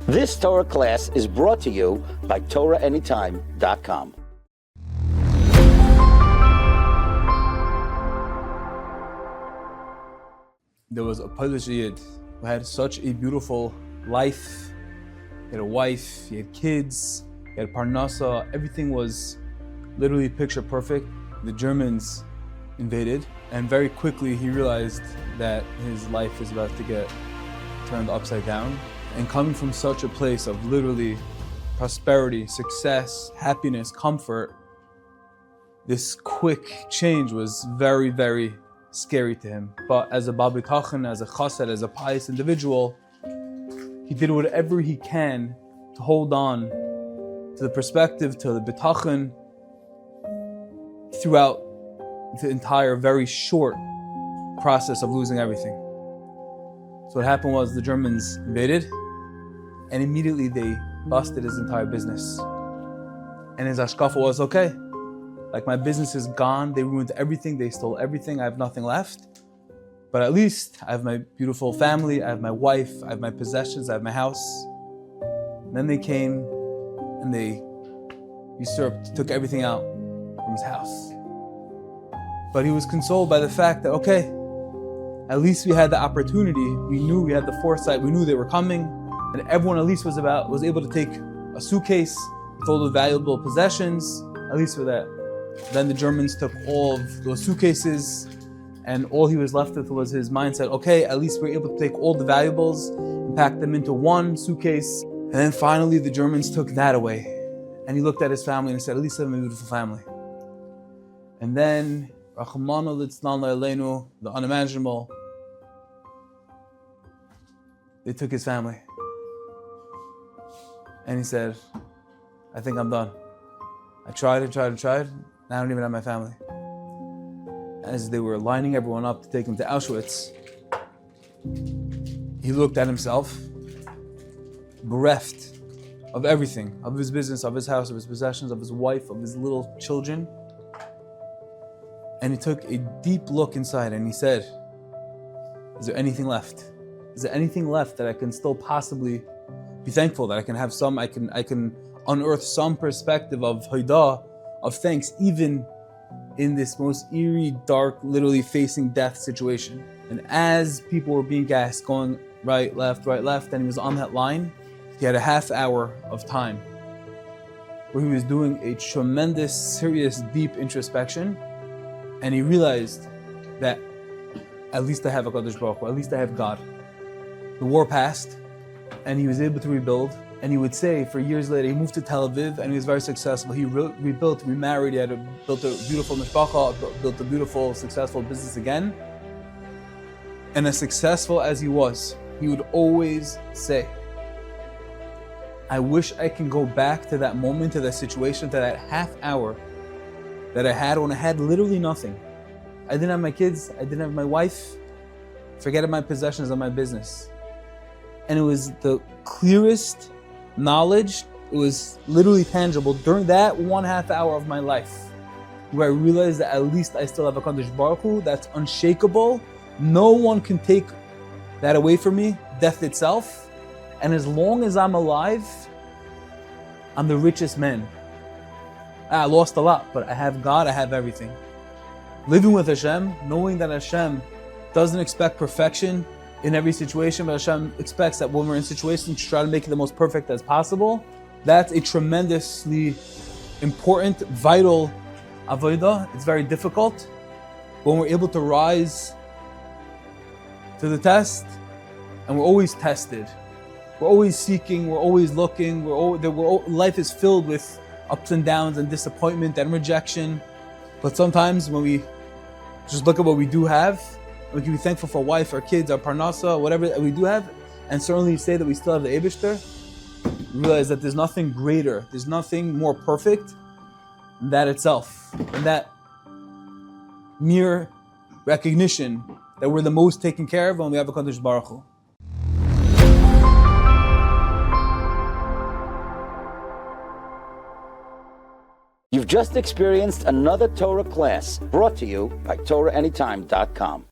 This Torah class is brought to you by TorahAnytime.com. There was a Polish Yid who had such a beautiful life. He had a wife, he had kids, he had parnasa, everything was literally picture perfect. The Germans invaded, and very quickly he realized that his life is about to get turned upside down. And coming from such a place of literally prosperity, success, happiness, comfort, this quick change was very, very scary to him. But as a Bal Bitachon, as a chassid, as a pious individual, he did whatever he can to hold on to the perspective, to the bitachon, throughout the entire very short process of losing everything. So what happened was the Germans invaded, and immediately they busted his entire business. And his hashkafa was, okay, like my business is gone, they ruined everything, they stole everything, I have nothing left. But at least I have my beautiful family, I have my wife, I have my possessions, I have my house. And then they came and they usurped, took everything out from his house. But he was consoled by the fact that, okay, at least we had the opportunity, we knew we had the foresight, we knew they were coming, and everyone at least was able to take a suitcase with all the valuable possessions, at least for that. Then the Germans took all of those suitcases, and all he was left with was his mindset, okay, at least we're able to take all the valuables and pack them into one suitcase. And then finally the Germans took that away. And he looked at his family and he said, at least I have a beautiful family. And then, Rachamanu litzlan la'aleinu, the unimaginable, they took his family. And he said, I think I'm done. I tried and tried and tried, and I don't even have my family. As they were lining everyone up to take him to Auschwitz, he looked at himself, bereft of everything, of his business, of his house, of his possessions, of his wife, of his little children. And he took a deep look inside and he said, is there anything left? Is there anything left that I can still possibly be thankful, that I can have some, I can unearth some perspective of hoidah, of thanks, even in this most eerie, dark, literally facing death situation. And as people were being gassed, going right, left, and he was on that line, he had a half hour of time where he was doing a tremendous, serious, deep introspection, and he realized that at least I have a Kadosh Baruch Hu, at least I have God. The war passed, and he was able to rebuild. And he would say, for years later, he moved to Tel Aviv, and he was very successful. He rebuilt, remarried, he built a beautiful mishpacha, built a beautiful, successful business again. And as successful as he was, he would always say, I wish I can go back to that moment, to that situation, to that half hour that I had when I had literally nothing. I didn't have my kids, I didn't have my wife, forget my possessions and my business. And it was the clearest knowledge, it was literally tangible during that 1.5 hour of my life, where I realized that at least I still have a Kadosh Baruch Hu that's unshakable. No one can take that away from me, death itself. And as long as I'm alive, I'm the richest man. I lost a lot, but I have God, I have everything. Living with Hashem, knowing that Hashem doesn't expect perfection in every situation, but Hashem expects that when we're in situations to try to make it the most perfect as possible, that's a tremendously important, vital avodah. It's very difficult. When we're able to rise to the test, and we're always tested. We're always seeking, we're always looking, life is filled with ups and downs and disappointment and rejection. But sometimes when we just look at what we do have, we can be thankful for our wife, our kids, our parnasa, whatever that we do have, and certainly say that we still have the Eibishter, realize that there's nothing greater, there's nothing more perfect than that itself. And that mere recognition that we're the most taken care of when we have a Kadosh Baruch Hu. You've just experienced another Torah class brought to you by TorahAnytime.com.